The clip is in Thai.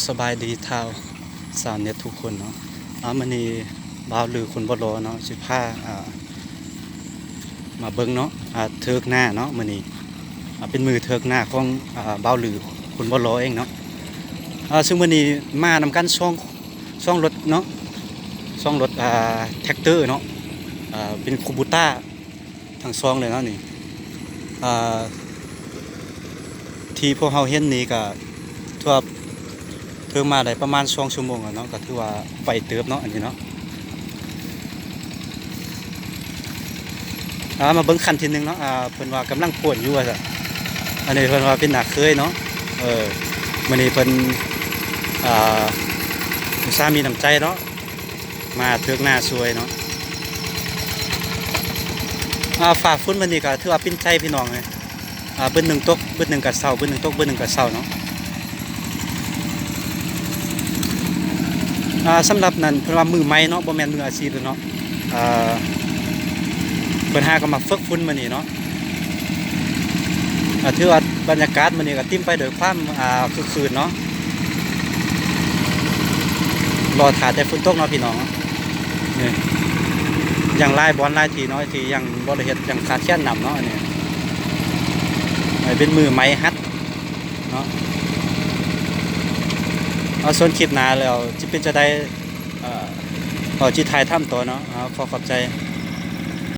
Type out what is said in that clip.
สบายดีท้าวสาวเน็ตทุกคนเนาะมื้อนี้บ่าวหรือคนบ่รอเนาะสิพามาเบิ่งเนาะเทิกหน้าเนาะมื้อนี้เป็นมือเทิกหน้าของบ่าวหรือคนบ่รอเองเนาะซึ่งมื้อนี้มานำกันช่องรถเนาะช่องรถแท็กเตอร์เนาะเป็นคูบูต้าทั้งซองเลยเนาะนี่อ่าที่พวกเฮาเห็นนี่ก็ทั่วเพิ่งมาได้ประมาณ2ชั่วโมงแล้วเนาะก็ถือว่าไฟเติบเนาะอันนี้เนาะมาเบิ่งคันที่1เนาะเพิ่นว่ากำลังป่วนอยู่ว่าซั่นอันนี้เพิ่นว่าเป็นหน้าเคยเนาะมื้อนี้เพิ่นอ่าอุตส่าห์มีน้ำใจเนาะมาเทือกหน้าสวยเนาะฝ่าฝนมื้อนี้ก็ถือว่าเป็นใจพี่น้องเลยเบิ่นหนึ่งตกเบิ่นหนึ่งก็เช้าเบิ่นหนึ่งตกเบิ่นหนึ่งก็เช้าเนาะสำหรับนั้นเพิ่นว่ามือใหม่เนาะบ่แม่นมืออาชีพเนาะอ่าเพิ่นหาก็มาฝึกฝนมื้อนี้เนาะถือว่าบรรยากาศมื้อนี้ก็เต็มไปด้วยความคึกคืนเนาะรอท่าแต่ฝนตกเนาะพี่น้องนี่อย่างหลายบ่อนหลายที่เนาะที่ยังบ่ได้เฮ็ดยังขาดแคลนน้ำเนาะอันนี้เป็นมือใหม่ฮัดเนาะส่วนคลิปหน้าแล้วสิเป็นจะได้จิถ่ายทำต่อเนาะขอขอบใจ